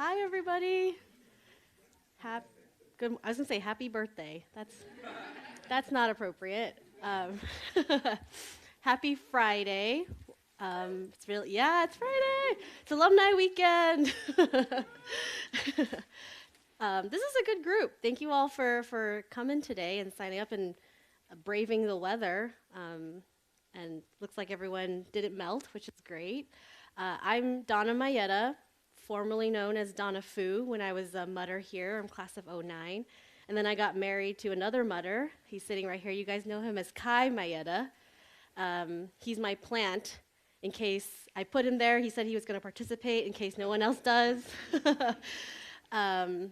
Hi, everybody. Hap- Good. I was gonna say happy birthday. That's not appropriate. Happy Friday. It's really it's Friday. It's alumni weekend. This is a good group. Thank you all for coming today and signing up and braving the weather. And looks like everyone didn't melt, which is great. I'm Donna Mayeda, formerly known as Donna Fu when I was a mutter here. I'm class of '09. And then I got married to another mutter. He's sitting right here. You guys know him as Kai Mayeda. He's my plant. In case I put him there, he said he was going to participate in case no one else does. um,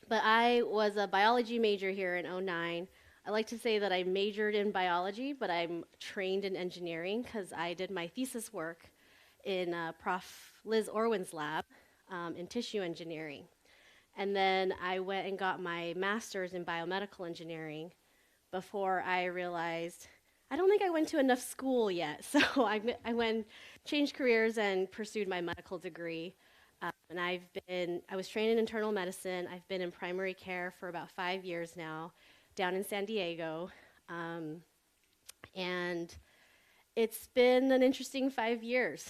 but I was a biology major here in '09. I like to say that I majored in biology, but I'm trained in engineering because I did my thesis work in Prof. Liz Orwin's lab in tissue engineering. And then I went and got my master's in biomedical engineering before I realized I don't think I went to enough school yet. So I went, changed careers and pursued my medical degree. And I was trained in internal medicine. I've been in primary care for about 5 years now, down in San Diego. And it's been an interesting 5 years.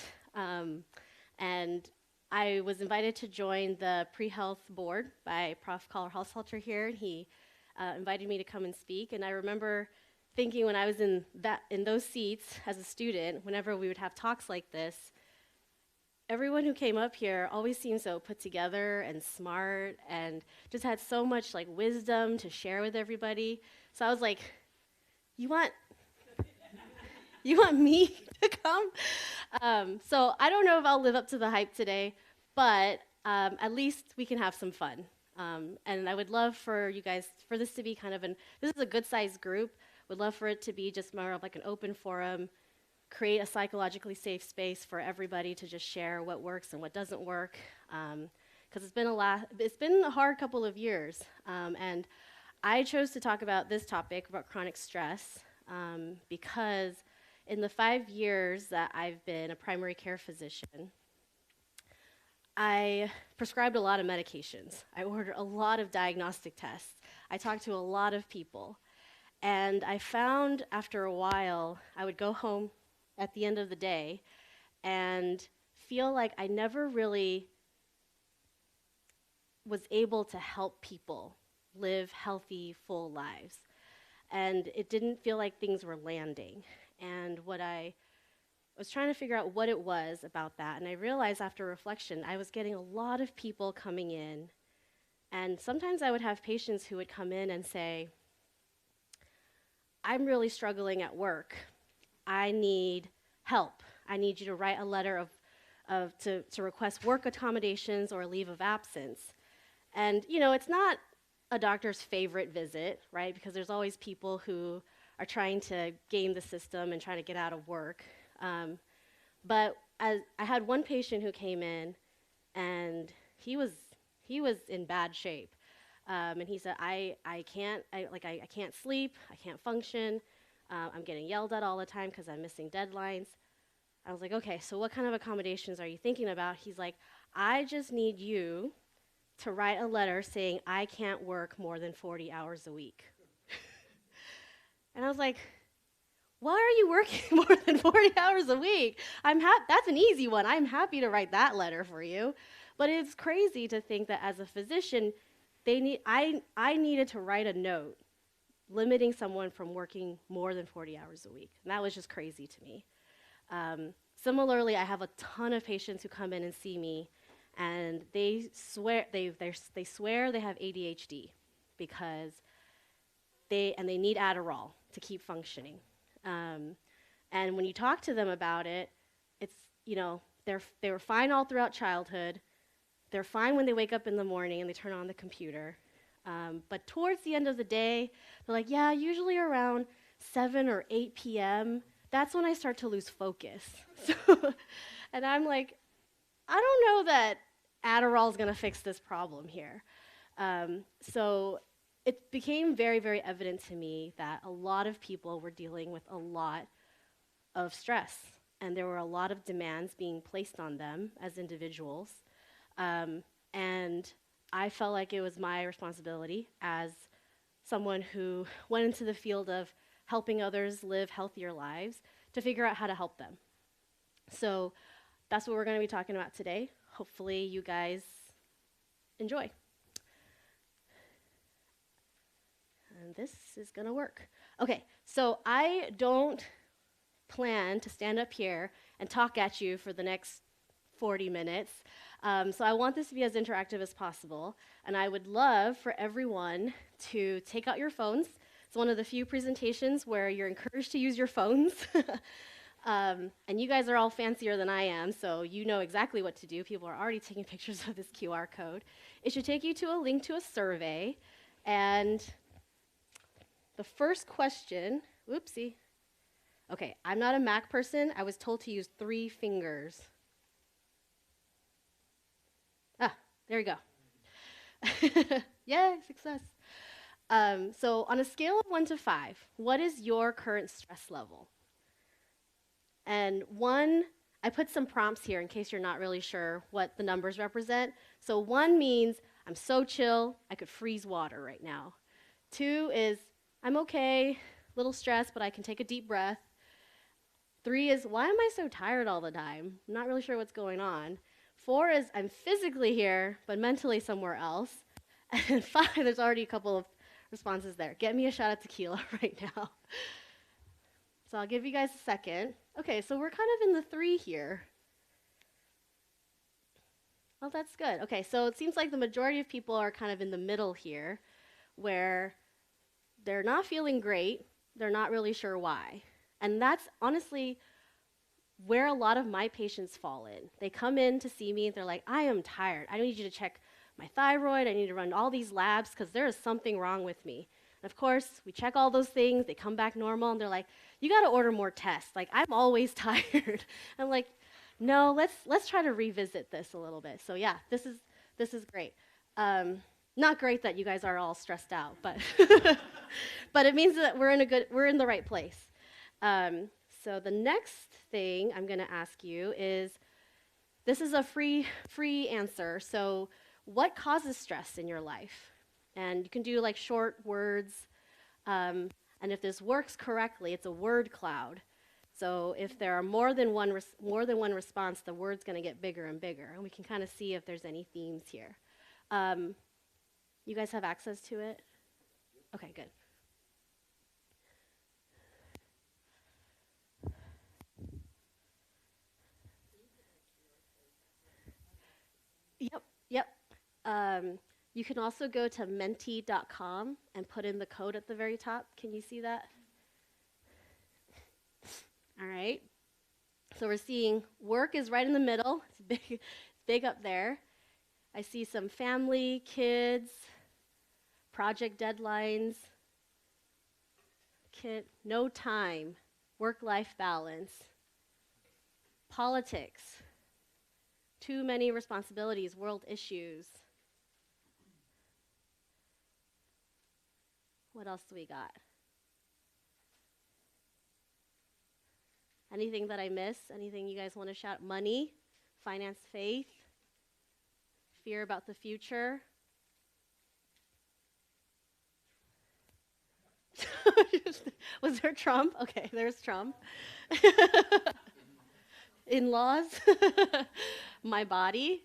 And I was invited to join the pre-health board by Prof. Caller Haushalter here. He invited me to come and speak. And I remember thinking when I was in those seats as a student, whenever we would have talks like this, everyone who came up here always seemed so put together and smart and just had so much like wisdom to share with everybody. So I was like, you want me to come? So I don't know if I'll live up to the hype today, but at least we can have some fun. And I would love for you guys, for this to be this is a good sized group. Would love for it to be just more of like an open forum, create a psychologically safe space for everybody to just share what works and what doesn't work. Because it's been a hard couple of years. And I chose to talk about this topic, about chronic stress, because in the 5 years that I've been a primary care physician, I prescribed a lot of medications. I ordered a lot of diagnostic tests. I talked to a lot of people. And I found after a while, I would go home at the end of the day and feel like I never really was able to help people live healthy, full lives. And it didn't feel like things were landing. And what I was trying to figure out what it was about that. And I realized after reflection, I was getting a lot of people coming in. And sometimes I would have patients who would come in and say, I'm really struggling at work. I need help. I need you to write a letter to request work accommodations or a leave of absence. And it's not a doctor's favorite visit, right? Because there's always people who are trying to game the system and trying to get out of work. But as I had one patient who came in, and he was in bad shape, and he said, I can't sleep, I can't function, I'm getting yelled at all the time because I'm missing deadlines. I was like, okay, so what kind of accommodations are you thinking about? He's like, I just need you to write a letter saying I can't work more than 40 hours a week. And I was like, why are you working more than 40 hours a week? That's an easy one. I'm happy to write that letter for you. But it's crazy to think that as a physician, I needed to write a note limiting someone from working more than 40 hours a week. And that was just crazy to me. Similarly, I have a ton of patients who come in and see me, and they swear they have ADHD because they need Adderall to keep functioning. And when you talk to them about it, it's they were fine all throughout childhood. They're fine when they wake up in the morning and they turn on the computer. But towards the end of the day, they're like, yeah, usually around 7 or 8 p.m., that's when I start to lose focus. And I'm like, I don't know that Adderall is going to fix this problem here. So it became very, very evident to me that a lot of people were dealing with a lot of stress, and there were a lot of demands being placed on them as individuals. And I felt like it was my responsibility as someone who went into the field of helping others live healthier lives to figure out how to help them. So that's what we're going to be talking about today. Hopefully you guys enjoy. And this is going to work. Okay, so I don't plan to stand up here and talk at you for the next 40 minutes. So I want this to be as interactive as possible. And I would love for everyone to take out your phones. It's one of the few presentations where you're encouraged to use your phones. And you guys are all fancier than I am, so you know exactly what to do. People are already taking pictures of this QR code. It should take you to a link to a survey. And the first question, whoopsie. Okay, I'm not a Mac person. I was told to use 3 fingers. Ah, there we go. Yay, success. So on a scale of 1 to 5, what is your current stress level? And 1, I put some prompts here in case you're not really sure what the numbers represent. So 1 means I'm so chill, I could freeze water right now. 2 is I'm okay, little stressed, but I can take a deep breath. 3 is why am I so tired all the time? I'm not really sure what's going on. 4 is I'm physically here, but mentally somewhere else. And 5, there's already a couple of responses there. Get me a shot of tequila right now. So I'll give you guys a second. Okay, so we're kind of in the 3 here. Well, that's good. Okay, so it seems like the majority of people are kind of in the middle here, where they're not feeling great, they're not really sure why. And that's honestly where a lot of my patients fall in. They come in to see me and they're like, I am tired. I need you to check my thyroid. I need to run all these labs because there is something wrong with me. And of course, we check all those things. They come back normal and they're like, you got to order more tests. Like, I'm always tired. I'm like, no, let's try to revisit this a little bit. So yeah, this is great. Not great that you guys are all stressed out, but but it means that we're in the right place. So the next thing I'm going to ask you is, this is a free answer. So what causes stress in your life? And you can do like short words. And if this works correctly, it's a word cloud. So if there are more than one response, the word's going to get bigger and bigger. And we can kind of see if there's any themes here. You guys have access to it? Okay, good. Yep. You can also go to menti.com and put in the code at the very top. Can you see that? All right. So we're seeing work is right in the middle. It's big up there. I see some family, kids, project deadlines, no time, work-life balance, politics, too many responsibilities, world issues. What else do we got? Anything that I miss? Anything you guys want to shout? Money, finance, faith, fear about the future. Was there Trump? Okay, there's Trump. In-laws. My body.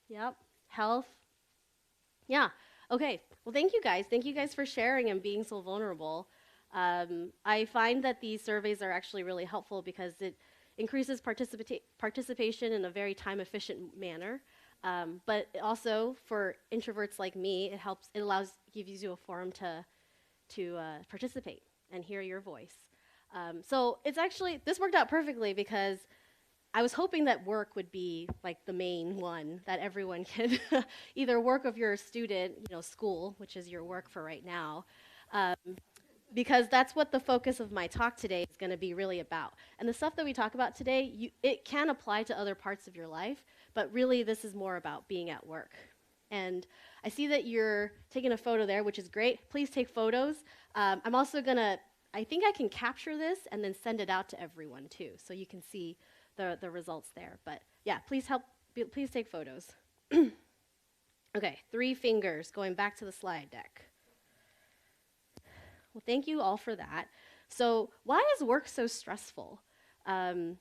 Yep. Health. Yeah. Okay. Well, thank you guys. Thank you guys for sharing and being so vulnerable. I find that these surveys are actually really helpful because it increases participation in a very time-efficient manner. But also, for introverts like me, it gives you a forum to participate and hear your voice. So this worked out perfectly because I was hoping that work would be like the main one that everyone can either work of your student, school, which is your work for right now, because that's what the focus of my talk today is going to be really about. And the stuff that we talk about today, it can apply to other parts of your life, but really this is more about being at work. And I see that you're taking a photo there, which is great. Please take photos. I'm also I think I can capture this and then send it out to everyone too, so you can see the results there. But yeah, please take photos. Okay, 3 fingers, going back to the slide deck. Well, thank you all for that. So why is work so stressful? Um,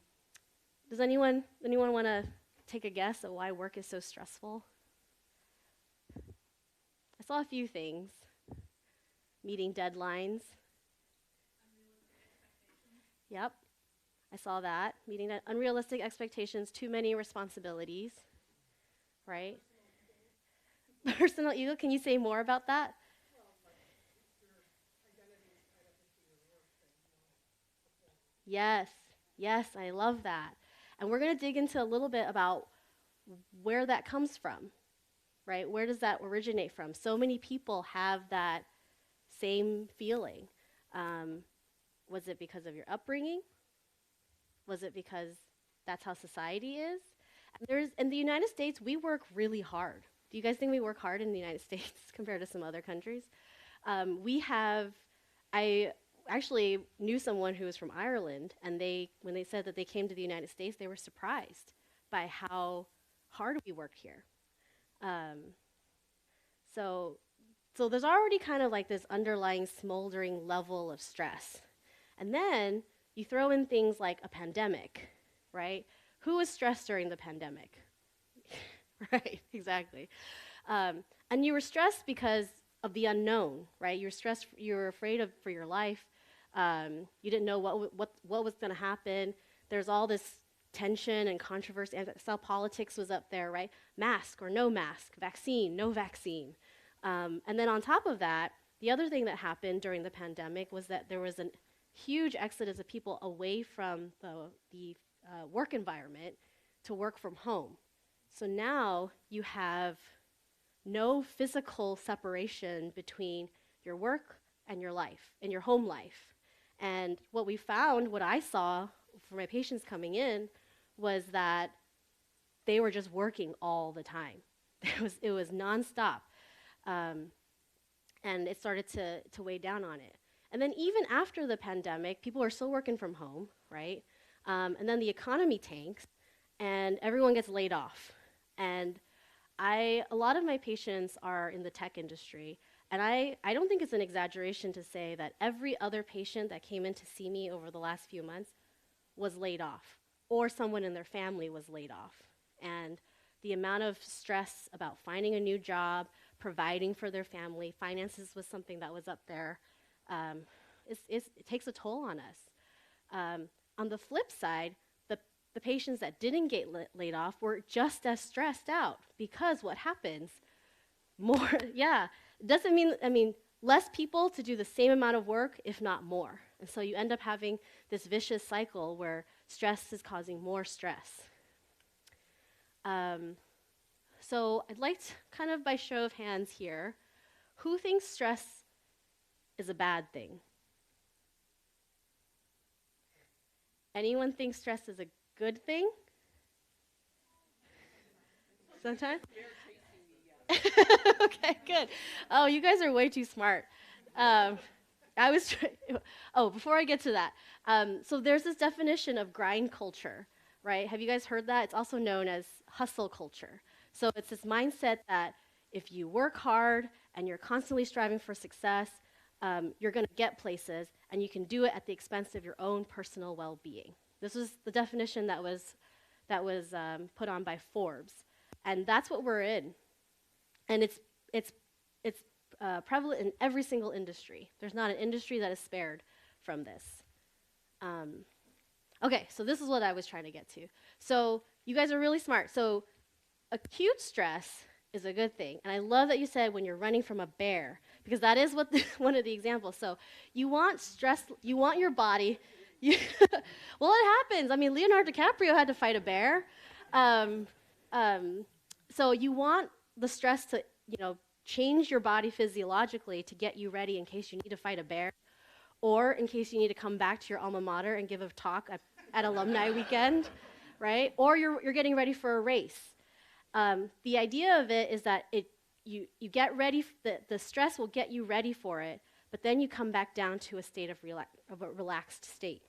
does anyone want to take a guess at why work is so stressful? I saw a few things. Meeting deadlines. Yep, I saw that. Meeting unrealistic expectations, too many responsibilities, right? Personal ego, can you say more about that? Yes, yes, I love that. And we're going to dig into a little bit about where that comes from, right? Where does that originate from? So many people have that same feeling. Um, was it because of your upbringing? Was it because that's how society is? And in the United States, we work really hard. Do you guys think we work hard in the United States compared to some other countries? I actually knew someone who was from Ireland, and when they said that they came to the United States, they were surprised by how hard we work here. Um, so, so there's already kind of like this underlying smoldering level of stress. And then you throw in things like a pandemic, right? Who was stressed during the pandemic? Right, exactly. And you were stressed because of the unknown, right? You were stressed, you were afraid for your life. You didn't know what was going to happen. There's all this tension and controversy. And so politics was up there, right? Mask or no mask, vaccine, no vaccine. And then on top of that, the other thing that happened during the pandemic was that there was a huge exodus of people away from the work environment to work from home. So now you have no physical separation between your work and your life and your home life. And what we found, what I saw for my patients coming in, was that they were just working all the time. It was nonstop. Um, and it started to weigh down on it. And then even after the pandemic, people are still working from home, right? And then the economy tanks, and everyone gets laid off. And a lot of my patients are in the tech industry, and I don't think it's an exaggeration to say that every other patient that came in to see me over the last few months was laid off, or someone in their family was laid off. And the amount of stress about finding a new job, providing for their family, finances was something that was up there. It takes a toll on us. On the flip side, the patients that didn't get laid off were just as stressed out because what happens? More, yeah, doesn't mean, I mean, less people to do the same amount of work, if not more. And so you end up having this vicious cycle where stress is causing more stress. So I'd like to, kind of by show of hands here, who thinks stress is a bad thing? Anyone think stress is a good thing? Sometimes? Okay, good. Oh, you guys are way too smart. Um, before I get to that, so there's this definition of grind culture, right? Have you guys heard that? It's also known as hustle culture. So it's this mindset that if you work hard and you're constantly striving for success, you're going to get places, and you can do it at the expense of your own personal well-being. This was the definition that was put on by Forbes, and that's what we're in. And it's prevalent in every single industry. There's not an industry that is spared from this. Okay, so this is what I was trying to get to. So you guys are really smart. So acute stress is a good thing. And I love that you said when you're running from a bear, because that is what one of the examples. So you want stress, you want your body. Well, it happens. I mean, Leonardo DiCaprio had to fight a bear. Um, so you want the stress to, change your body physiologically to get you ready in case you need to fight a bear, or in case you need to come back to your alma mater and give a talk at alumni weekend, right? Or you're getting ready for a race. The idea of it is that you get ready, the stress will get you ready for it, but then you come back down to a state of a relaxed state.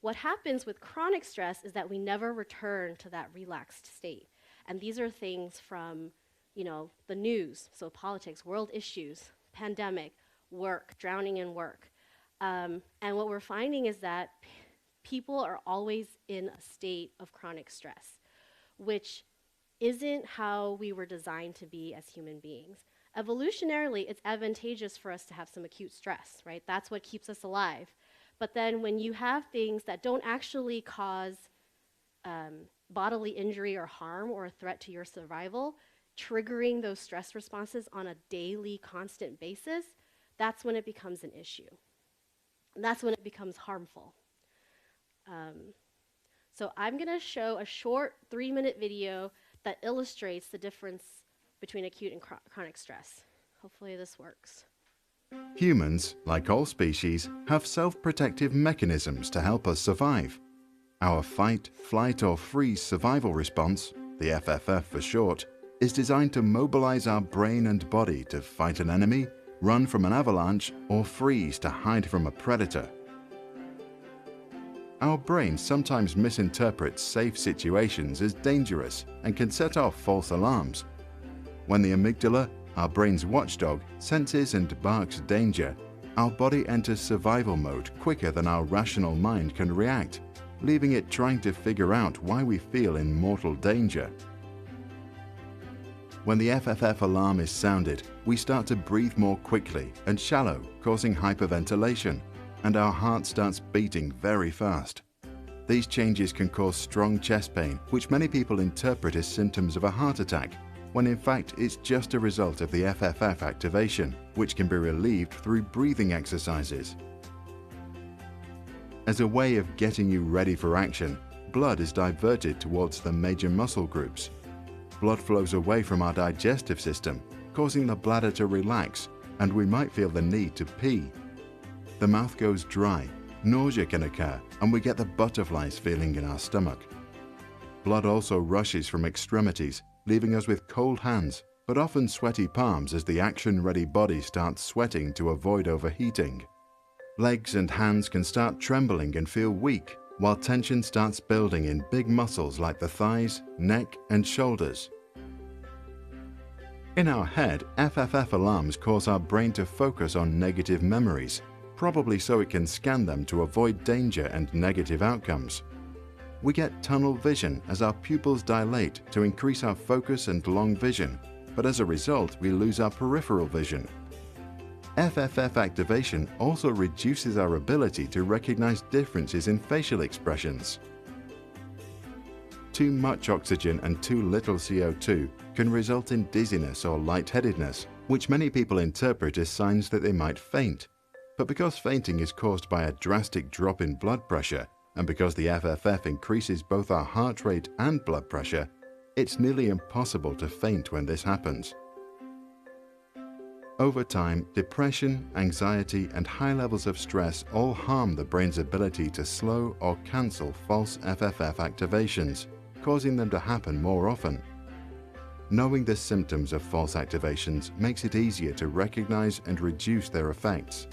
What happens with chronic stress is that we never return to that relaxed state. And these are things from the news, so politics, world issues, pandemic, work, drowning in work. And what we're finding is that people are always in a state of chronic stress, which isn't how we were designed to be as human beings. Evolutionarily, it's advantageous for us to have some acute stress, right? That's what keeps us alive. But then when you have things that don't actually cause bodily injury or harm or a threat to your survival, triggering those stress responses on a daily, constant basis, that's when it becomes an issue. And that's when it becomes harmful. So I'm going to show a short 3-minute video that illustrates the difference between acute and chronic stress. Hopefully this works. Humans, like all species, have self-protective mechanisms to help us survive. Our fight, flight or freeze survival response, the FFF for short, is designed to mobilize our brain and body to fight an enemy, run from an avalanche, or freeze to hide from a predator. Our brain sometimes misinterprets safe situations as dangerous and can set off false alarms. When the amygdala, our brain's watchdog, senses and barks danger, our body enters survival mode quicker than our rational mind can react, leaving it trying to figure out why we feel in mortal danger. When the FFF alarm is sounded, we start to breathe more quickly and shallow, causing hyperventilation, and our heart starts beating very fast. These changes can cause strong chest pain, which many people interpret as symptoms of a heart attack, when in fact it's just a result of the FFF activation, which can be relieved through breathing exercises. As a way of getting you ready for action, blood is diverted towards the major muscle groups. Blood flows away from our digestive system, causing the bladder to relax, and we might feel the need to pee. The mouth goes dry, nausea can occur, and we get the butterflies feeling in our stomach. Blood also rushes from extremities, leaving us with cold hands, but often sweaty palms as the action-ready body starts sweating to avoid overheating. Legs and hands can start trembling and feel weak, while tension starts building in big muscles like the thighs, neck, and shoulders. In our head, FFF alarms cause our brain to focus on negative memories, probably so it can scan them to avoid danger and negative outcomes. We get tunnel vision as our pupils dilate to increase our focus and long vision, but as a result, we lose our peripheral vision. FFF activation also reduces our ability to recognize differences in facial expressions. Too much oxygen and too little CO2 can result in dizziness or lightheadedness, which many people interpret as signs that they might faint. But because fainting is caused by a drastic drop in blood pressure, and because the FFF increases both our heart rate and blood pressure, it's nearly impossible to faint when this happens. Over time, depression, anxiety, and high levels of stress all harm the brain's ability to slow or cancel false FFF activations, causing them to happen more often. Knowing the symptoms of false activations makes it easier to recognize and reduce their effects.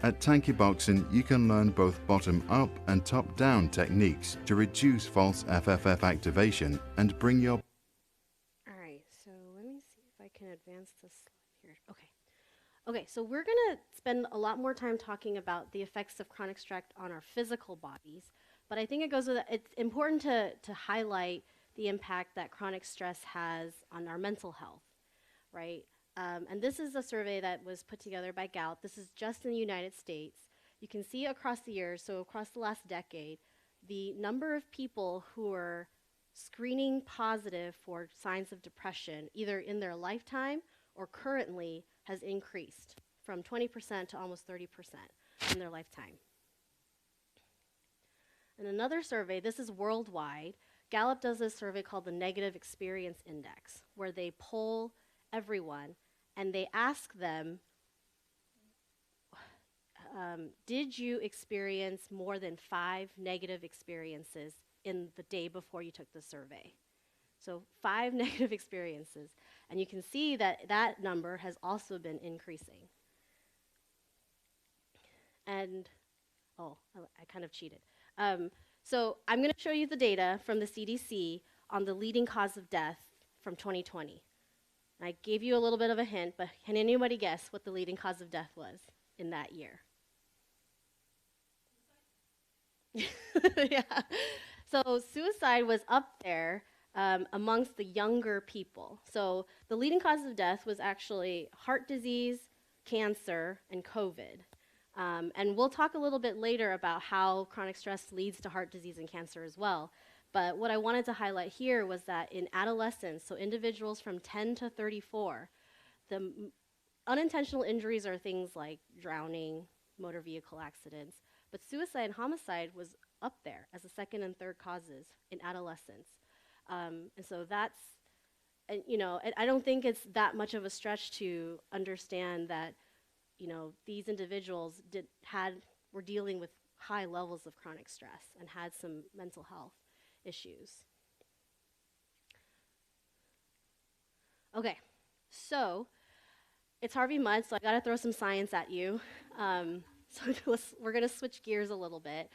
At Tankyboxen, you can learn both bottom-up and top-down techniques to reduce false FFF activation and bring your... All right, so let me see if I can advance this slide here. Okay, so we're going to spend a lot more time talking about the effects of chronic stress on our physical bodies, but I think it's important to highlight the impact that chronic stress has on our mental health, right? And this is a survey that was put together by Gallup. This is just in the United States. You can see across the years, so across the last decade, the number of people who are screening positive for signs of depression, either in their lifetime or currently, has increased from 20% to almost 30% in their lifetime. And another survey, this is worldwide, Gallup does this survey called the Negative Experience Index, where they poll everyone and they ask them, did you experience more than 5 negative experiences in the day before you took the survey? So 5 negative experiences. And you can see that that number has also been increasing. And, I kind of cheated. So I'm going to show you the data from the CDC on the leading cause of death from 2020. I gave you a little bit of a hint, but can anybody guess what the leading cause of death was in that year? Yeah. So suicide was up there amongst the younger people. So the leading cause of death was actually heart disease, cancer, and COVID. And we'll talk a little bit later about how chronic stress leads to heart disease and cancer as well. But what I wanted to highlight here was that in adolescents, so individuals from 10 to 34, the unintentional injuries are things like drowning, motor vehicle accidents, but suicide and homicide was up there as the second and third causes in adolescents. And so that's, and, you know, I don't think it's that much of a stretch to understand that, you know, these individuals were dealing with high levels of chronic stress and had some mental health issues. Okay, so it's Harvey Mudd, so I gotta throw some science at you. So we're gonna switch gears a little bit.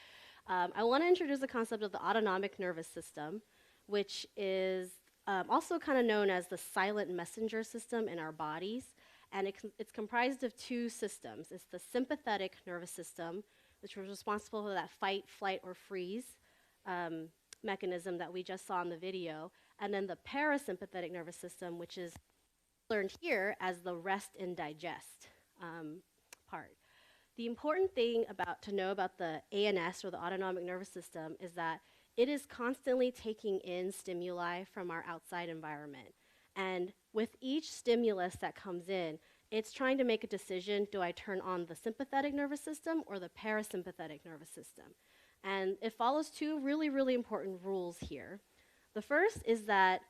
I wanna introduce the concept of the autonomic nervous system, which is also kind of known as the silent messenger system in our bodies. And it's comprised of two systems. It's the sympathetic nervous system, which was responsible for that fight, flight, or freeze mechanism that we just saw in the video. And then the parasympathetic nervous system, which is learned here as the rest and digest part. The important thing to know about the ANS, or the autonomic nervous system, is that it is constantly taking in stimuli from our outside environment. And with each stimulus that comes in, it's trying to make a decision: do I turn on the sympathetic nervous system or the parasympathetic nervous system? And it follows two really, really important rules here. The first is that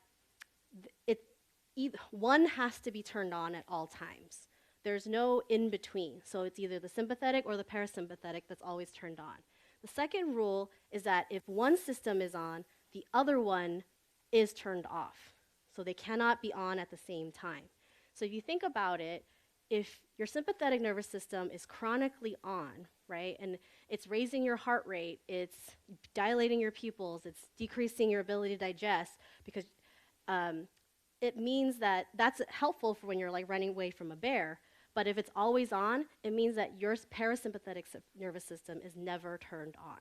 one has to be turned on at all times. There's no in between. So it's either the sympathetic or the parasympathetic that's always turned on. The second rule is that if one system is on, the other one is turned off. So they cannot be on at the same time. So if you think about it, if your sympathetic nervous system is chronically on, right, and it's raising your heart rate, it's dilating your pupils, it's decreasing your ability to digest, because it means that that's helpful for when you're like running away from a bear. But if it's always on, it means that your parasympathetic nervous system is never turned on.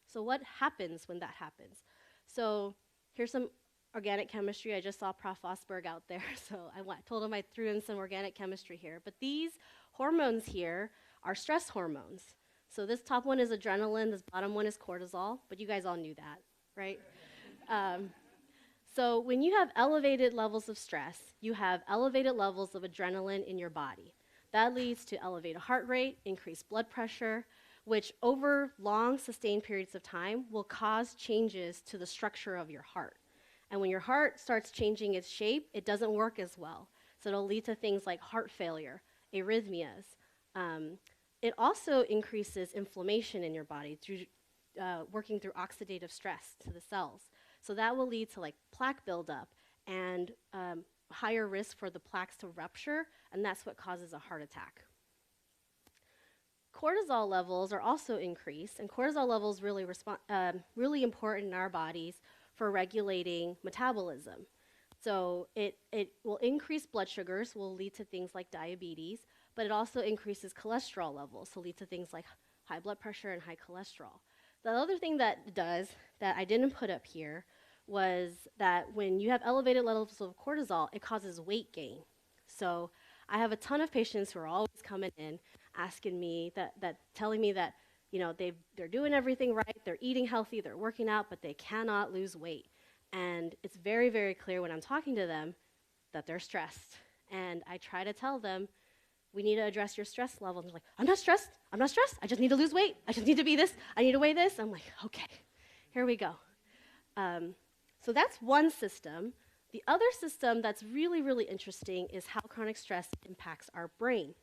So what happens when that happens? So here's some organic chemistry. I just saw Prof. Vosberg out there, so I told him I threw in some organic chemistry here. But these hormones here are stress hormones. So this top one is adrenaline, this bottom one is cortisol, but you guys all knew that, right? So when you have elevated levels of stress, you have elevated levels of adrenaline in your body. That leads to elevated heart rate, increased blood pressure, which over long sustained periods of time will cause changes to the structure of your heart. And when your heart starts changing its shape, it doesn't work as well. So it'll lead to things like heart failure, arrhythmias. It also increases inflammation in your body through working through oxidative stress to the cells. So that will lead to like plaque buildup and higher risk for the plaques to rupture, and that's what causes a heart attack. Cortisol levels are also increased, and cortisol levels really important in our bodies for regulating metabolism. So it will increase blood sugars, will lead to things like diabetes, but it also increases cholesterol levels, so lead to things like high blood pressure and high cholesterol. The other thing that it does that I didn't put up here was that when you have elevated levels of cortisol, it causes weight gain. So I have a ton of patients who are always coming in asking me telling me that, you know, they're doing everything right, they're eating healthy, they're working out, but they cannot lose weight. And it's very, very clear when I'm talking to them that they're stressed. And I try to tell them, we need to address your stress level. And they're like, I'm not stressed, I just need to lose weight, I just need to be this, I need to weigh this. I'm like, okay, here we go. So that's one system. The other system that's really, really interesting is how chronic stress impacts our brain.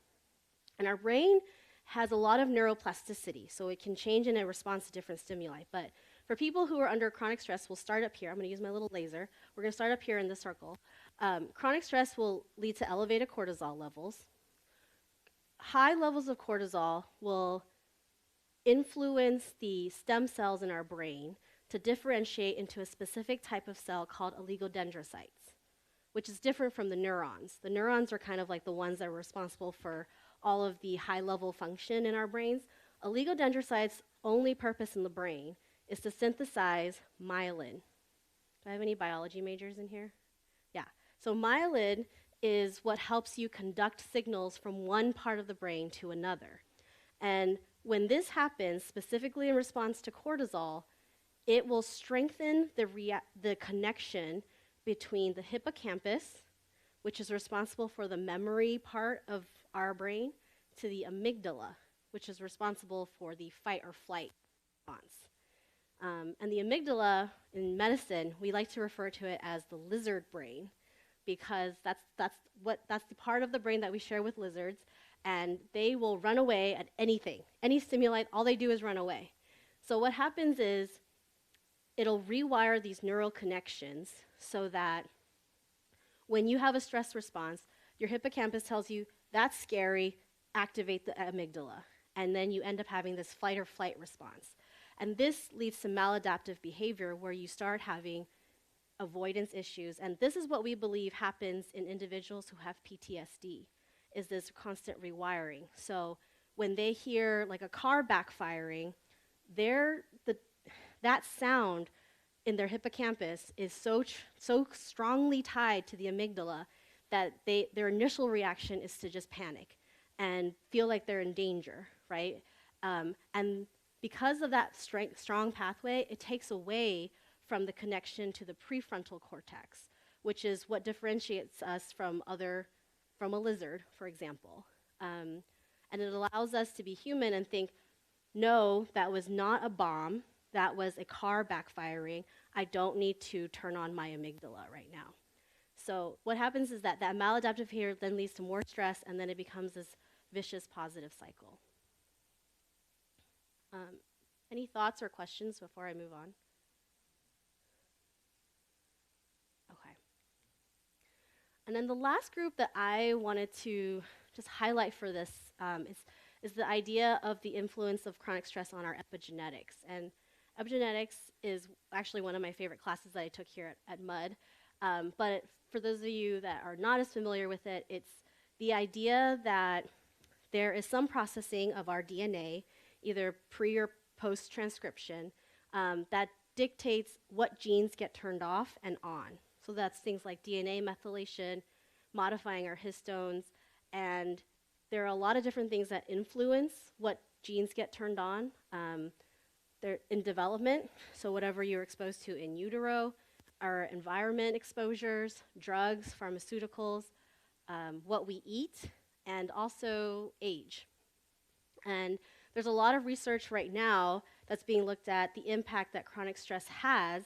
And our brain has a lot of neuroplasticity, so it can change in response to different stimuli. But for people who are under chronic stress, we'll start up here. I'm going to use my little laser. We're going to start up here in the circle. Chronic stress will lead to elevated cortisol levels. High levels of cortisol will influence the stem cells in our brain to differentiate into a specific type of cell called oligodendrocytes. which is different from the neurons. The neurons are kind of like the ones that are responsible for all of the high-level function in our brains. Oligodendrocytes' only purpose in the brain is to synthesize myelin. Do I have any biology majors in here? Yeah. So myelin is what helps you conduct signals from one part of the brain to another. And when this happens, specifically in response to cortisol, it will strengthen the connection between the hippocampus, which is responsible for the memory part of our brain, to the amygdala, which is responsible for the fight or flight response. And the amygdala, in medicine, we like to refer to it as the lizard brain, because that's the part of the brain that we share with lizards, and they will run away at anything. Any stimuli, all they do is run away. So what happens is it'll rewire these neural connections so that when you have a stress response, your hippocampus tells you, that's scary, activate the amygdala. And then you end up having this fight or flight response. And this leads to maladaptive behavior where you start having avoidance issues. And this is what we believe happens in individuals who have PTSD, is this constant rewiring. So when they hear like a car backfiring, that sound in their hippocampus is so strongly tied to the amygdala that their initial reaction is to just panic and feel like they're in danger, right? And because of that strong pathway, it takes away from the connection to the prefrontal cortex, which is what differentiates us from a lizard, for example. And it allows us to be human and think, no, that was not a bomb, that was a car backfiring. I don't need to turn on my amygdala right now. So what happens is that maladaptive behavior then leads to more stress, and then it becomes this vicious positive cycle. Any thoughts or questions before I move on? Okay. And then the last group that I wanted to just highlight for this is the idea of the influence of chronic stress on our epigenetics. And epigenetics is actually one of my favorite classes that I took here at MUD. But for those of you that are not as familiar with it, it's the idea that there is some processing of our DNA, either pre or post transcription, that dictates what genes get turned off and on. So that's things like DNA methylation, modifying our histones, and there are a lot of different things that influence what genes get turned on. They're in development, so whatever you're exposed to in utero, our environment exposures, drugs, pharmaceuticals, what we eat, and also age. And there's a lot of research right now that's being looked at the impact that chronic stress has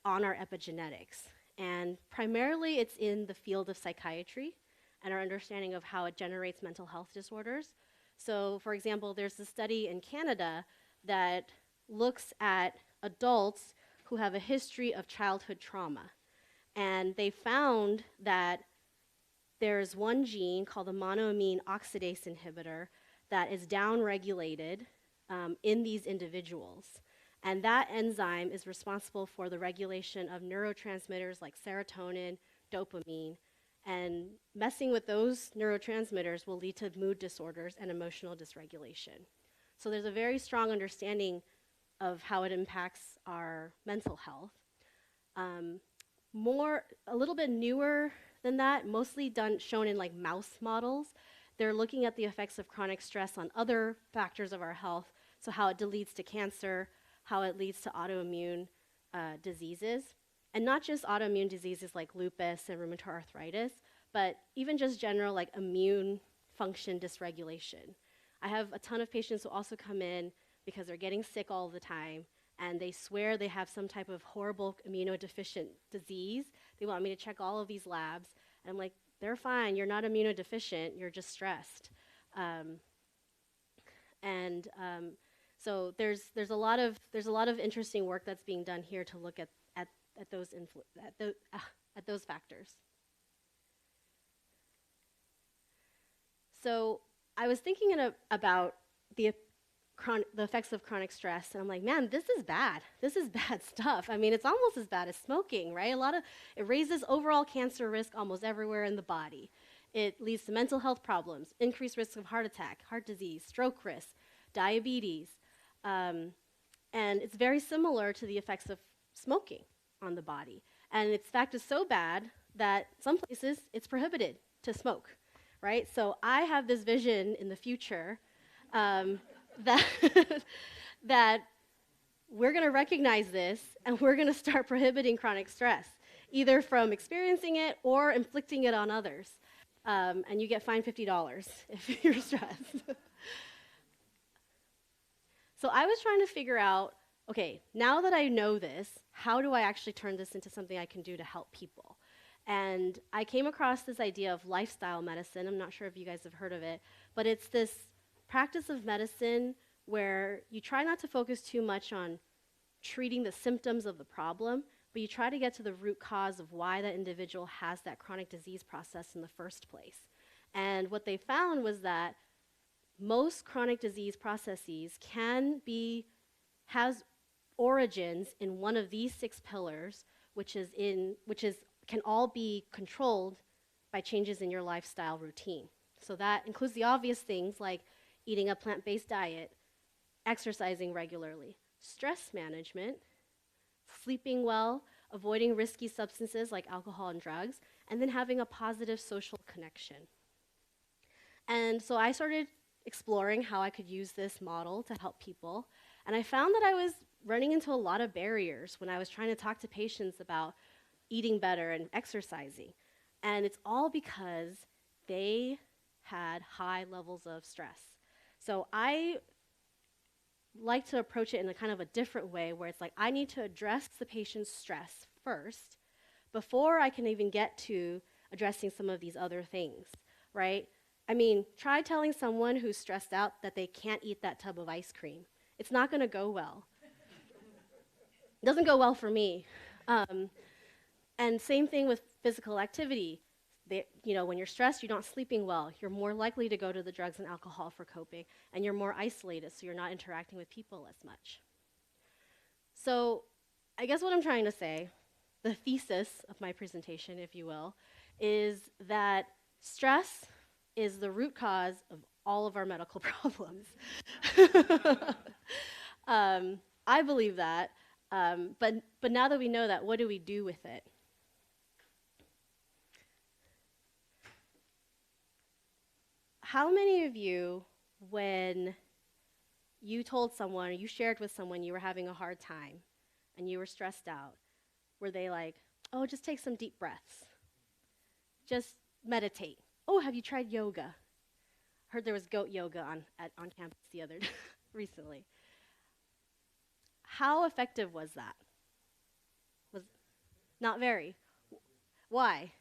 on our epigenetics. And primarily it's in the field of psychiatry and our understanding of how it generates mental health disorders. So for example, there's a study in Canada that looks at adults who have a history of childhood trauma. And they found that there's one gene called the monoamine oxidase inhibitor that is downregulated in these individuals. And that enzyme is responsible for the regulation of neurotransmitters like serotonin, dopamine, and messing with those neurotransmitters will lead to mood disorders and emotional dysregulation. So there's a very strong understanding of how it impacts our mental health. A little bit newer than that, mostly shown in like mouse models. They're looking at the effects of chronic stress on other factors of our health, so how it leads to cancer, how it leads to autoimmune diseases, and not just autoimmune diseases like lupus and rheumatoid arthritis, but even just general like immune function dysregulation. I have a ton of patients who also come in because they're getting sick all the time, and they swear they have some type of horrible immunodeficient disease. They want me to check all of these labs, and I'm like, they're fine, you're not immunodeficient, you're just stressed. So there's a lot of interesting work that's being done here to look at those factors. So I was thinking about the effects of chronic stress, and I'm like, man, this is bad. This is bad stuff. I mean, it's almost as bad as smoking, right? It raises overall cancer risk almost everywhere in the body. It leads to mental health problems, increased risk of heart attack, heart disease, stroke risk, diabetes, and it's very similar to the effects of smoking on the body. And its fact is so bad that some places it's prohibited to smoke, right? So I have this vision in the future that that we're going to recognize this and we're going to start prohibiting chronic stress, either from experiencing it or inflicting it on others. And you get fined $50 if you're stressed. So I was trying to figure out, okay, now that I know this, how do I actually turn this into something I can do to help people? And I came across this idea of lifestyle medicine. I'm not sure if you guys have heard of it, but it's this practice of medicine where you try not to focus too much on treating the symptoms of the problem, but you try to get to the root cause of why that individual has that chronic disease process in the first place. And what they found was that most chronic disease processes has origins in one of these 6 pillars, which can all be controlled by changes in your lifestyle routine. So that includes the obvious things like eating a plant-based diet, exercising regularly, stress management, sleeping well, avoiding risky substances like alcohol and drugs, and then having a positive social connection. And so I started exploring how I could use this model to help people. And I found that I was running into a lot of barriers when I was trying to talk to patients about eating better and exercising. And it's all because they had high levels of stress. So I like to approach it in a kind of a different way where it's like I need to address the patient's stress first before I can even get to addressing some of these other things, right? I mean, try telling someone who's stressed out that they can't eat that tub of ice cream. It's not going to go well. It doesn't go well for me. And same thing with physical activity. When you're stressed, you're not sleeping well. You're more likely to go to the drugs and alcohol for coping, and you're more isolated, so you're not interacting with people as much. So I guess what I'm trying to say, the thesis of my presentation, if you will, is that stress is the root cause of all of our medical problems. I believe that, but now that we know that, what do we do with it? How many of you, when you told someone or you shared with someone you were having a hard time and you were stressed out, were they like, oh, just take some deep breaths, just meditate? Oh, have you tried yoga? Heard there was goat yoga on campus the other day recently. How effective was that? Was not very. Why?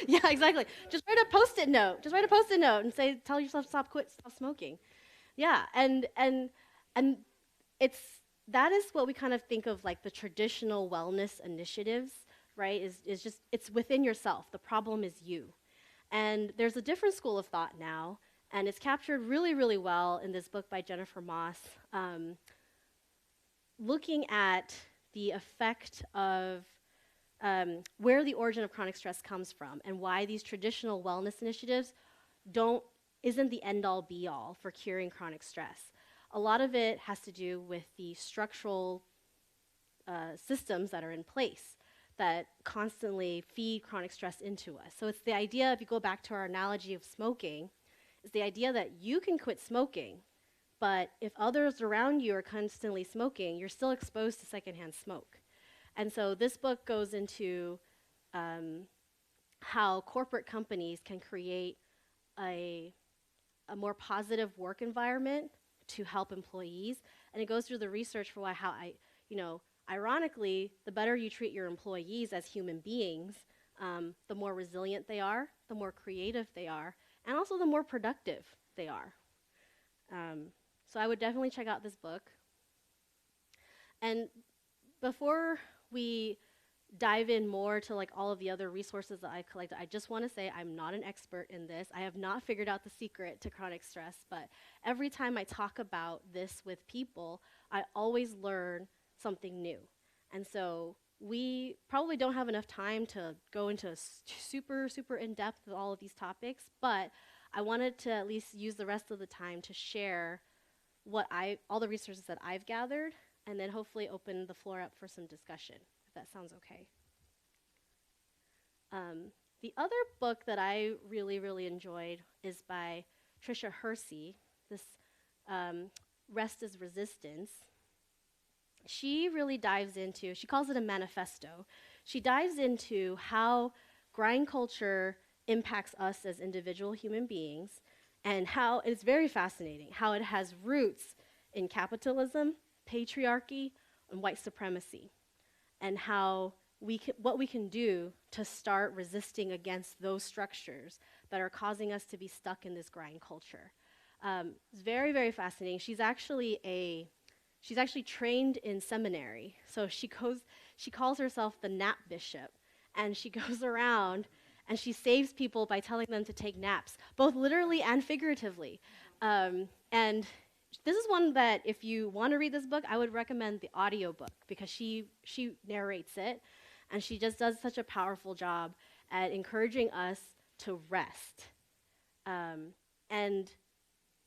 Yeah, exactly. Just write a post-it note. Just write a post-it note and say, tell yourself stop smoking. Yeah, and that is what we kind of think of like the traditional wellness initiatives, right? Is just it's within yourself. The problem is you. And there's a different school of thought now, and it's captured really, really well in this book by Jennifer Moss, looking at the effect of where the origin of chronic stress comes from and why these traditional wellness initiatives isn't the end-all be-all for curing chronic stress. A lot of it has to do with the structural systems that are in place that constantly feed chronic stress into us. So it's the idea, if you go back to our analogy of smoking, it's the idea that you can quit smoking, but if others around you are constantly smoking, you're still exposed to secondhand smoke. And so this book goes into how corporate companies can create a more positive work environment to help employees. And it goes through the research for ironically, the better you treat your employees as human beings, the more resilient they are, the more creative they are, and also the more productive they are. So I would definitely check out this book. And before we dive in more to like all of the other resources that I collected, I just want to say I'm not an expert in this. I have not figured out the secret to chronic stress, but every time I talk about this with people, I always learn something new. And so we probably don't have enough time to go into super in depth with all of these topics, but I wanted to at least use the rest of the time to share all the resources that I've gathered, and then hopefully open the floor up for some discussion, if that sounds okay. The other book that I really enjoyed is by Tricia Hersey, this Rest is Resistance. She really dives into, she calls it a manifesto. She dives into how grind culture impacts us as individual human beings, and how it's very fascinating how it has roots in capitalism, patriarchy, and white supremacy, and how what we can do to start resisting against those structures that are causing us to be stuck in this grind culture. It's very fascinating. She's actually trained in seminary, so she calls herself the nap bishop, and she goes around and she saves people by telling them to take naps, both literally and figuratively. And this is one that if you want to read this book, I would recommend the audiobook, because she narrates it, and she just does such a powerful job at encouraging us to rest. And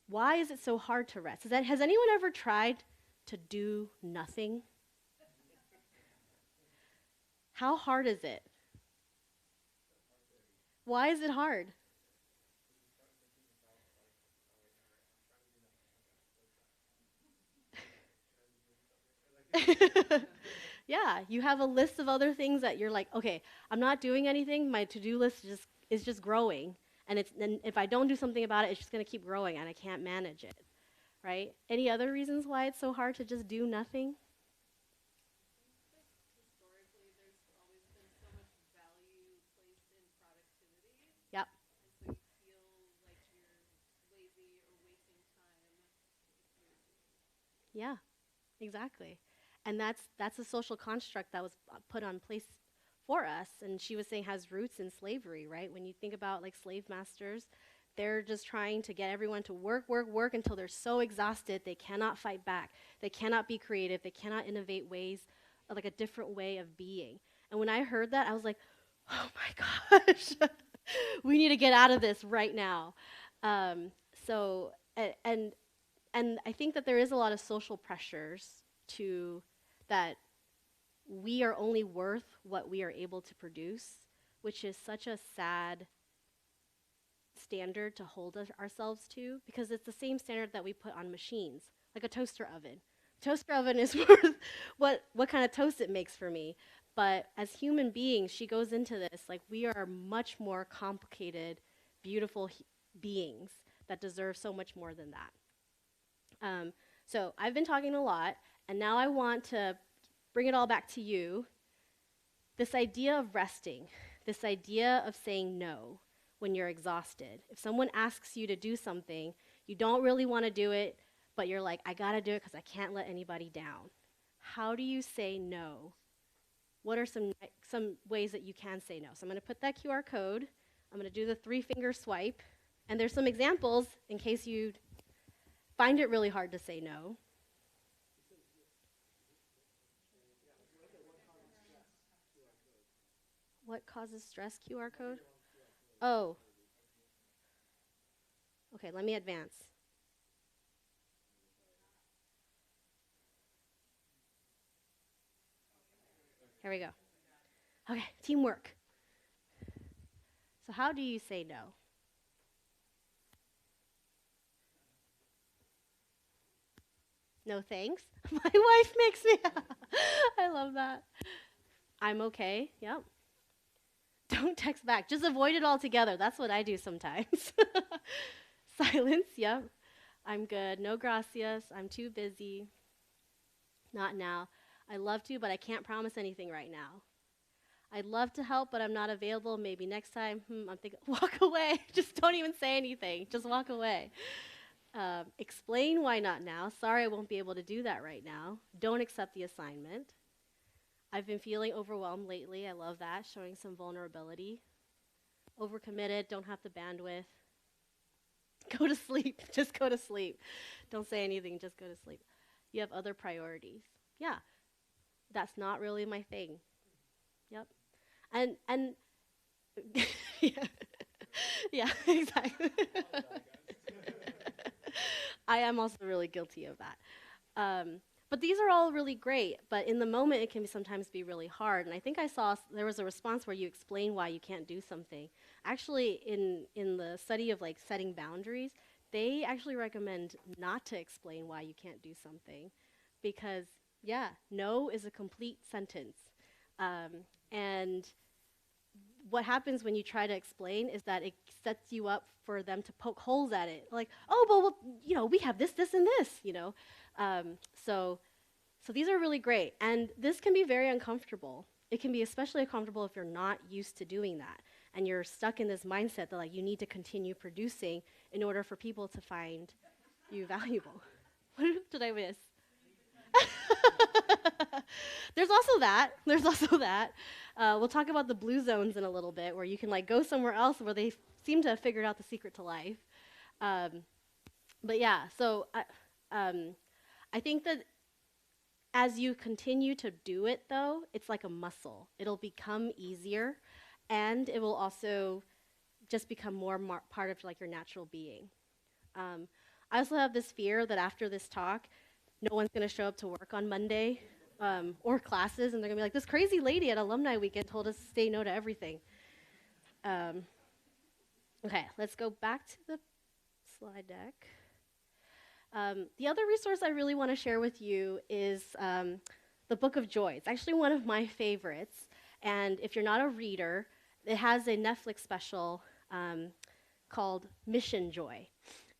why is it so hard to rest? Has anyone ever tried to do nothing? How hard is it? Why is it hard? Yeah, you have a list of other things that you're like, okay, I'm not doing anything. My to-do list is just growing, and if I don't do something about it, it's just going to keep growing, and I can't manage it, right? Any other reasons why it's so hard to just do nothing? Historically, there's always been so much value placed in productivity, Yep. and so you feel like you're lazy or wasting time if you're. Yeah, exactly. And that's a social construct that was put on place for us. And she was saying has roots in slavery, right? When you think about like slave masters, they're just trying to get everyone to work until they're so exhausted they cannot fight back. They cannot be creative. They cannot innovate ways, like a different way of being. And when I heard that, I was like, oh my gosh, we need to get out of this right now. Um, so, and I think that there is a lot of social pressures to that we are only worth what we are able to produce, which is such a sad standard to hold ourselves to, because it's the same standard that we put on machines, like a toaster oven. Toaster oven is worth what kind of toast it makes for me. But as human beings, she goes into this like we are much more complicated, beautiful beings that deserve so much more than that. So I've been talking a lot, and now I want to bring it all back to you. This idea of resting, this idea of saying no when you're exhausted. If someone asks you to do something, you don't really want to do it, but you're like, I gotta do it because I can't let anybody down. How do you say no? What are some ways that you can say no? So I'm gonna put that QR code. I'm gonna do the 3-finger swipe, and there's some examples in case you find it really hard to say no. What causes stress QR code? Oh. Okay, let me advance. Here we go. Okay, teamwork. So how do you say no? No thanks. My wife makes me. I love that. I'm okay. Yep. Don't text back. Just avoid it altogether. That's what I do sometimes. Silence. Yep. I'm good. No gracias. I'm too busy. Not now. I love to, but I can't promise anything right now. I'd love to help, but I'm not available. Maybe next time. I'm thinking, walk away. Just don't even say anything. Just walk away. Explain why not now. Sorry, I won't be able to do that right now. Don't accept the assignment. I've been feeling overwhelmed lately. I love that, showing some vulnerability. Overcommitted, don't have the bandwidth. Go to sleep. Just go to sleep. Don't say anything, just go to sleep. You have other priorities. Yeah, that's not really my thing. Yep. And yeah, yeah, exactly. I am also really guilty of that. But these are all really great, but in the moment it can sometimes be really hard. And I think I saw there was a response where you explain why you can't do something. Actually, in the study of like setting boundaries, they actually recommend not to explain why you can't do something, because yeah, no is a complete sentence. And what happens when you try to explain is that it sets you up for them to poke holes at it. Like, oh, well, we have this, this, and this. Um, so, so these are really great, and this can be very uncomfortable. It can be especially uncomfortable if you're not used to doing that, and you're stuck in this mindset that like you need to continue producing in order for people to find you valuable. What did I miss? There's also that. There's also that. We'll talk about the blue zones in a little bit, where you can like go somewhere else where they seem to have figured out the secret to life. Um, but yeah, so I think that as you continue to do it, though, it's like a muscle. It'll become easier, and it will also just become more part of like your natural being. Um, I also have this fear that after this talk, no one's going to show up to work on Monday or classes, and they're going to be like, this crazy lady at alumni weekend told us to say no to everything. Um, okay, let's go back to the slide deck. The other resource I really want to share with you is the Book of Joy. It's actually one of my favorites, and if you're not a reader, it has a Netflix special called Mission Joy,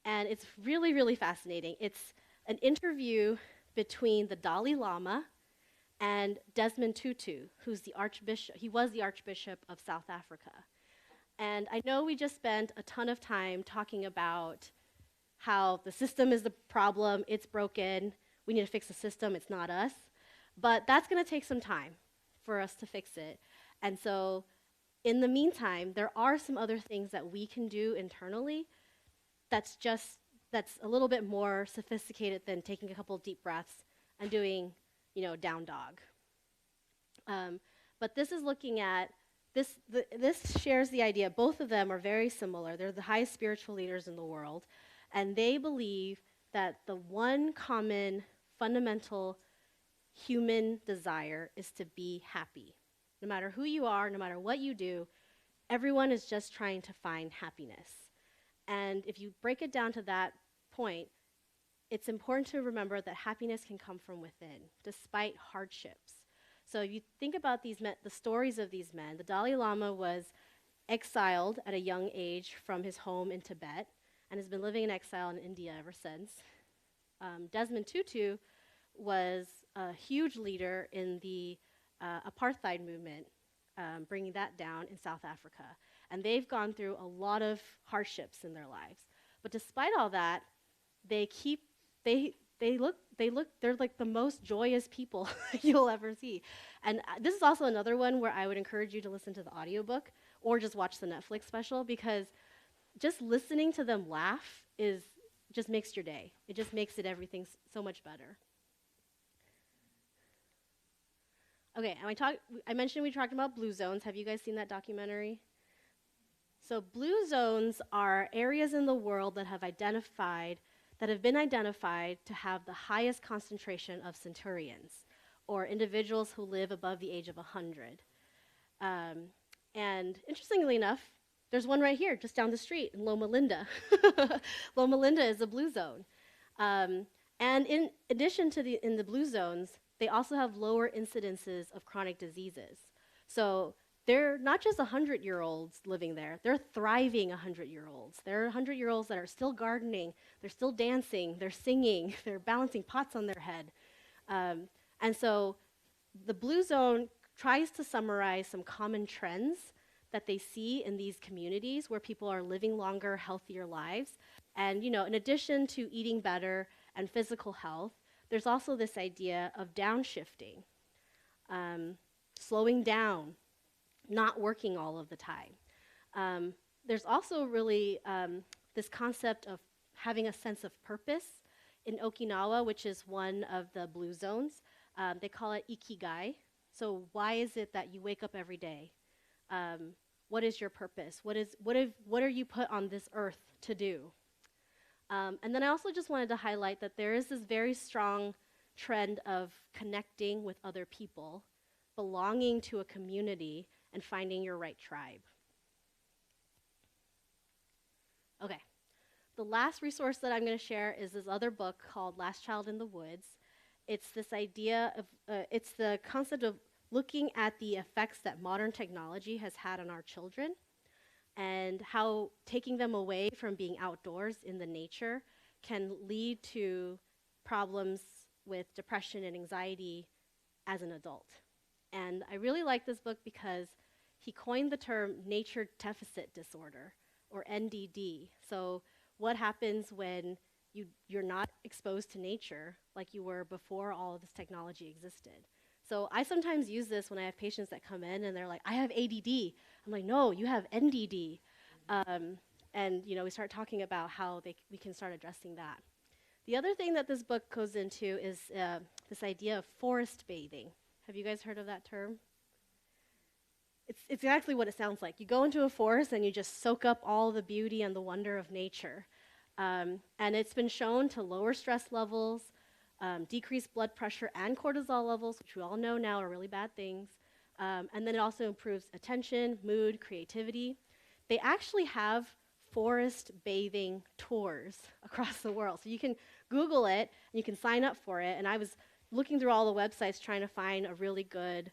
and it's really, really fascinating. It's an interview between the Dalai Lama and Desmond Tutu, who's the Archbishop. He was the Archbishop of South Africa. And I know we just spent a ton of time talking about how the system is the problem, it's broken, we need to fix the system, it's not us. But that's going to take some time for us to fix it. And so in the meantime, there are some other things that we can do internally that's a little bit more sophisticated than taking a couple deep breaths and doing, down dog. But this is looking at this shares the idea. Both of them are very similar. They're the highest spiritual leaders in the world, and they believe that the one common fundamental human desire is to be happy. No matter who you are, no matter what you do, everyone is just trying to find happiness. And if you break it down to that point, it's important to remember that happiness can come from within, despite hardships. So if you think about the stories of these men, the Dalai Lama was exiled at a young age from his home in Tibet and has been living in exile in India ever since. Desmond Tutu was a huge leader in the apartheid movement, bringing that down in South Africa. And they've gone through a lot of hardships in their lives. But despite all that, they're like the most joyous people you'll ever see. And this is also another one where I would encourage you to listen to the audiobook or just watch the Netflix special, because just listening to them laugh just makes your day. It just makes everything so much better. Okay, and I mentioned we talked about blue zones. Have you guys seen that documentary? So blue zones are areas in the world that have been identified to have the highest concentration of centurions, or individuals who live above the age of 100. And interestingly enough, there's one right here, just down the street in Loma Linda. Loma Linda is a blue zone. And in addition to in the blue zones, they also have lower incidences of chronic diseases. So they're not just 100-year-olds living there, they're thriving 100-year-olds. They're 100-year-olds that are still gardening, they're still dancing, they're singing, they're balancing pots on their head. And so the blue zone tries to summarize some common trends that they see in these communities where people are living longer, healthier lives. And in addition to eating better and physical health, there's also this idea of downshifting. slowing down, not working all of the time. There's also really this concept of having a sense of purpose. In Okinawa, which is one of the blue zones, they call it ikigai. So why is it that you wake up every day? What is your purpose? What are you put on this earth to do? And then I also just wanted to highlight that there is this very strong trend of connecting with other people, belonging to a community, and finding your right tribe. Okay, the last resource that I'm going to share is this other book called Last Child in the Woods. It's this idea of, it's the concept of looking at the effects that modern technology has had on our children and how taking them away from being outdoors in the nature can lead to problems with depression and anxiety as an adult. And I really like this book because he coined the term nature deficit disorder, or NDD. So what happens when you're not exposed to nature like you were before all of this technology existed? So I sometimes use this when I have patients that come in and they're like, I have ADD. I'm like, no, you have NDD. And we start talking about how we can start addressing that. The other thing that this book goes into is this idea of forest bathing. Have you guys heard of that term? It's exactly what it sounds like. You go into a forest and you just soak up all the beauty and the wonder of nature. And it's been shown to lower stress levels, decrease blood pressure and cortisol levels, which we all know now are really bad things. And then it also improves attention, mood, creativity. They actually have forest bathing tours across the world. So you can Google it and you can sign up for it. And I was looking through all the websites trying to find a really good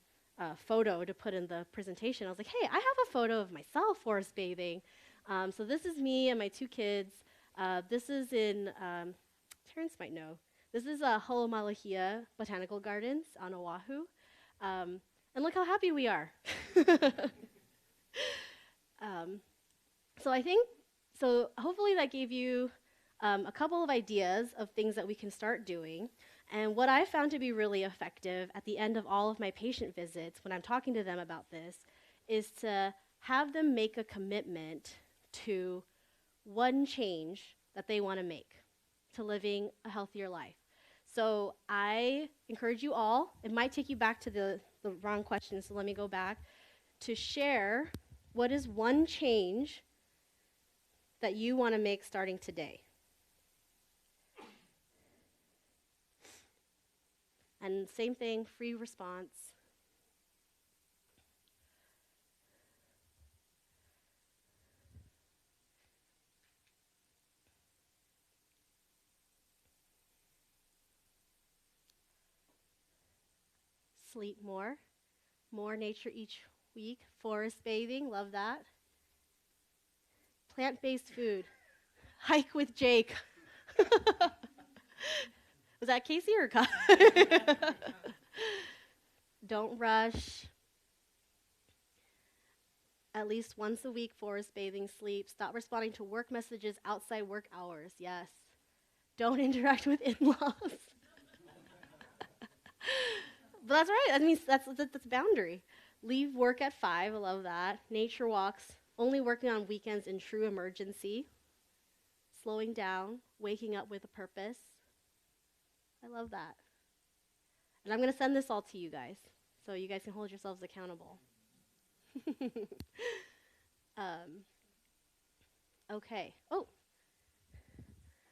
photo to put in the presentation. I was like, hey, I have a photo of myself forest bathing. So this is me and my 2 kids. This is in, Terrence might know, this is Holomalahia Botanical Gardens on Oahu. And look how happy we are. So hopefully that gave you a couple of ideas of things that we can start doing. And what I found to be really effective at the end of all of my patient visits when I'm talking to them about this is to have them make a commitment to one change that they want to make to living a healthier life. So I encourage you all, it might take you back to the wrong question, so let me go back, to share what is one change that you want to make starting today. And same thing, free response. Sleep more nature each week, forest bathing, love that. Plant-based food, hike with Jake. Was that Casey or Kyle? Don't rush. At least once a week, forest bathing, sleep. Stop responding to work messages outside work hours. Yes. Don't interact with in-laws. But that's right. I mean, that's a boundary. Leave work at 5. I love that. Nature walks. Only working on weekends in true emergency. Slowing down. Waking up with a purpose. I love that. And I'm going to send this all to you guys, so you guys can hold yourselves accountable. Okay. Oh,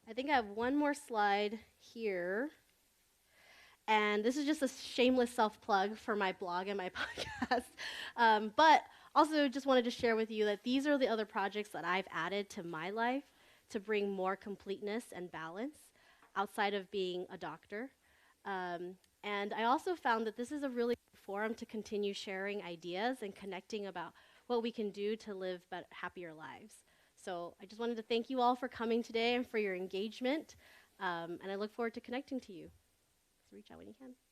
I think I have one more slide here. And this is just a shameless self-plug for my blog and my podcast. But also just wanted to share with you that these are the other projects that I've added to my life to bring more completeness and balance outside of being a doctor. And I also found that this is a really good forum to continue sharing ideas and connecting about what we can do to live happier lives. So I just wanted to thank you all for coming today and for your engagement. And I look forward to connecting to you. So reach out when you can.